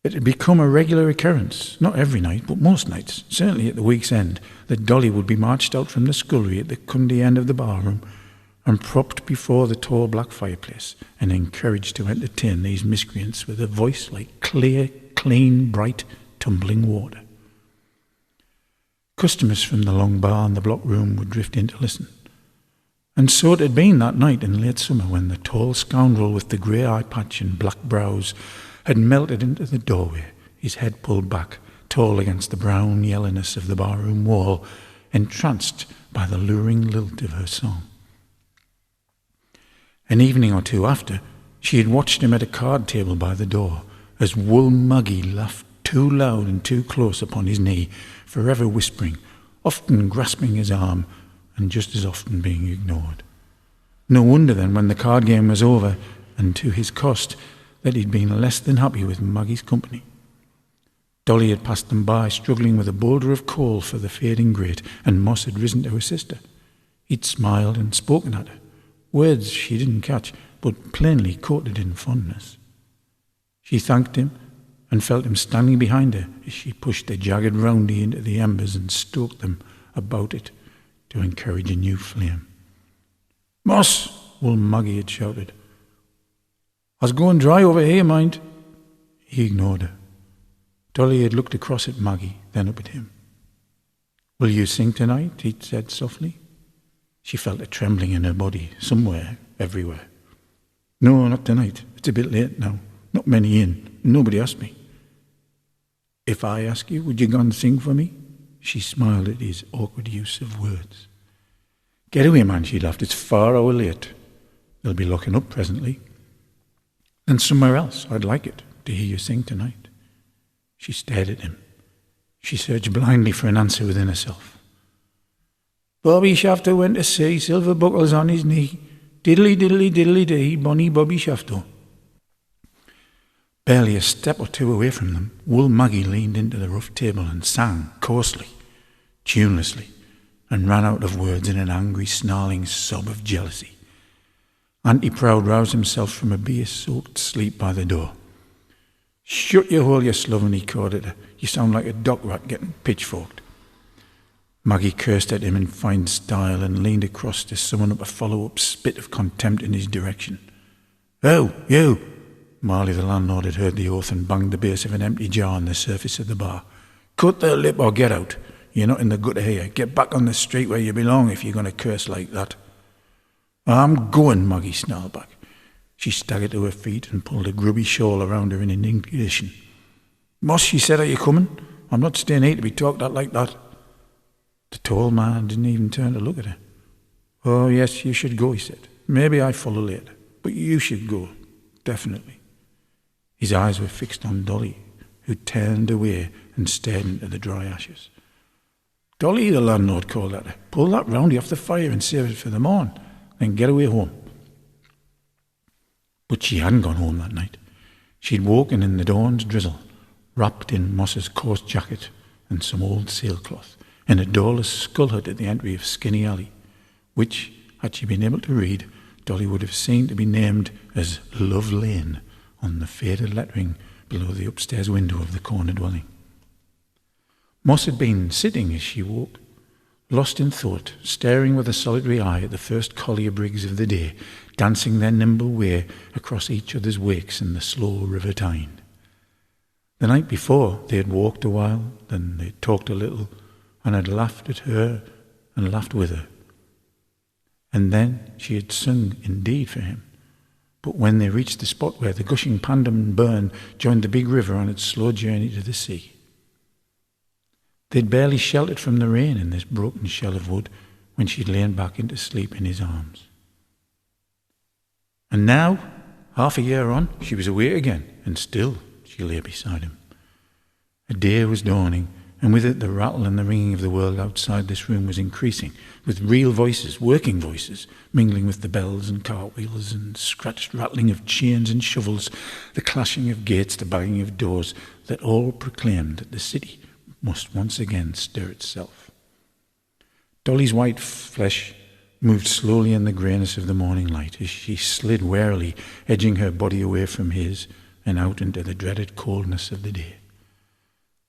It had become a regular occurrence, not every night, but most nights, certainly at the week's end, that Dolly would be marched out from the scullery at the cundy end of the barroom and propped before the tall black fireplace and encouraged to entertain these miscreants with a voice like clear, clean, bright, tumbling water. Customers from the long bar and the block room would drift in to listen. And so it had been that night in late summer when the tall scoundrel with the grey eye patch and black brows had melted into the doorway, his head pulled back, tall against the brown yellowness of the barroom wall, entranced by the luring lilt of her song. An evening or two after, she had watched him at a card table by the door, as Wool Muggy laughed too loud and too close upon his knee, forever whispering, often grasping his arm, and just as often being ignored. No wonder then, when the card game was over, and to his cost, that he'd been less than happy with Maggie's company. Dolly had passed them by, struggling with a boulder of coal for the fading grate, and Moss had risen to assist her. He'd smiled and spoken at her, words she didn't catch, but plainly quoted in fondness. She thanked him and felt him standing behind her as she pushed a jagged roundie into the embers and stoked them about it to encourage a new flame. "Moss!" Wool Maggie had shouted. "I was going dry over here, mind." He ignored her. Dolly had looked across at Maggie, then up at him. "Will you sing tonight?" he'd said softly. She felt a trembling in her body, somewhere, everywhere. "No, not tonight. It's a bit late now. Not many in. Nobody asked me." "If I ask you, would you go and sing for me?" She smiled at his awkward use of words. "Get away, man," she laughed. "It's far over late. They'll be locking up presently." "Then somewhere else. I'd like it, to hear you sing tonight." She stared at him. She searched blindly for an answer within herself. "Bobby Shafter went to sea, silver buckles on his knee. Diddly, diddly, diddly dee, bonny Bobby Shafter." Barely a step or two away from them, Wool Maggie leaned into the rough table and sang coarsely, tunelessly, and ran out of words in an angry, snarling sob of jealousy. Auntie Proud roused himself from a beer-soaked sleep by the door. "Shut your hole, you sloven," he called at her. "You sound like a dock rat getting pitchforked." Maggie cursed at him in fine style and leaned across to summon up a follow-up spit of contempt in his direction. "Oh, you!" Marley the landlord had heard the oath and banged the base of an empty jar on the surface of the bar. "Cut the lip or get out. You're not in the gutter here. Get back on the street where you belong if you're going to curse like that." "I'm going," Maggie snarled back. She staggered to her feet and pulled a grubby shawl around her in indignation. "Moss," she said, "are you coming? I'm not staying here to be talked at like that." The tall man didn't even turn to look at her. "Oh, yes, you should go," he said. "Maybe I follow later, but you should go, definitely." His eyes were fixed on Dolly, who turned away and stared into the dry ashes. "Dolly," the landlord called at her, "pull that roundie off the fire and save it for the morn, then get away home." But she hadn't gone home that night. She'd woken in the dawn's drizzle, wrapped in Moss's coarse jacket and some old sailcloth, in a doorless skull hut at the entry of Skinny Alley, which, had she been able to read, Dolly would have seen to be named as Love Lane on the faded lettering below the upstairs window of the corner dwelling. Moss had been sitting as she woke, lost in thought, staring with a solitary eye at the first collier brigs of the day, dancing their nimble way across each other's wakes in the slow river Tyne. The night before, they had walked a while, then they had talked a little, and had laughed at her and laughed with her. And then she had sung indeed for him. But when they reached the spot where the gushing Pandan burn joined the big river on its slow journey to the sea, they'd barely sheltered from the rain in this broken shell of wood when she'd lain back into sleep in his arms. And now, half a year on, she was awake again, and still she lay beside him. A day was dawning, and with it the rattle and the ringing of the world outside this room was increasing, with real voices, working voices, mingling with the bells and cartwheels and scratched rattling of chains and shovels, the clashing of gates, the banging of doors, that all proclaimed that the city must once again stir itself. Dolly's white flesh moved slowly in the greyness of the morning light as she slid warily, edging her body away from his and out into the dreaded coldness of the day.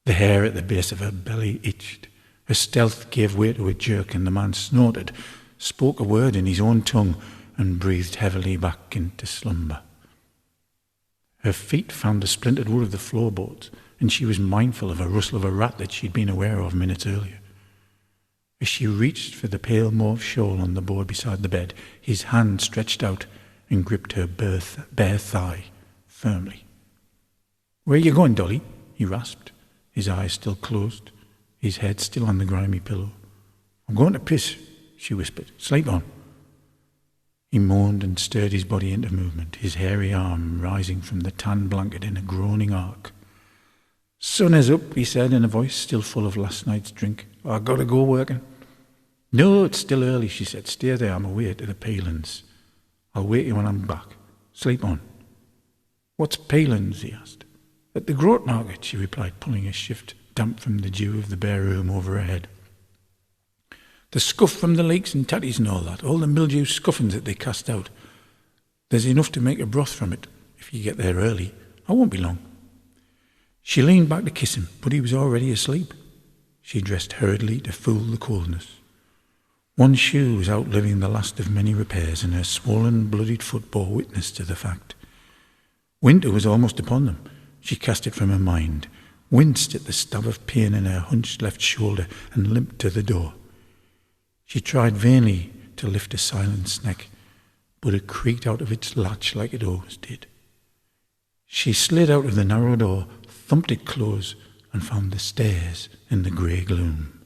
The hair at the base of her belly itched. Her stealth gave way to a jerk, and the man snorted, spoke a word in his own tongue, and breathed heavily back into slumber. Her feet found the splintered wood of the floorboards, and she was mindful of a rustle of a rat that she'd been aware of minutes earlier. As she reached for the pale mauve shawl on the board beside the bed, his hand stretched out and gripped her bare thigh firmly. "Where are you going, Dolly?" he rasped, his eyes still closed, his head still on the grimy pillow. "I'm going to piss," she whispered. "Sleep on." He moaned and stirred his body into movement, his hairy arm rising from the tan blanket in a groaning arc. "Sun is up," he said in a voice still full of last night's drink. "I gotta go working." "No, it's still early," she said. "Stay there, I'm away to the palings. I'll wake you when I'm back. Sleep on." "What's palings?" he asked. "At the Groat Market," she replied, pulling a shift damp from the dew of the bare room over her head. "The scuff from the leaks and tatties and all that, all the mildew scuffins that they cast out. There's enough to make a broth from it, if you get there early. I won't be long." She leaned back to kiss him, but he was already asleep. She dressed hurriedly to fool the coldness. One shoe was outliving the last of many repairs, and her swollen, bloodied foot bore witness to the fact. Winter was almost upon them. She cast it from her mind, winced at the stab of pain in her hunched left shoulder, and limped to the door. She tried vainly to lift a silenced neck, but it creaked out of its latch like it always did. She slid out of the narrow door, thumped it close, and found the stairs in the grey gloom.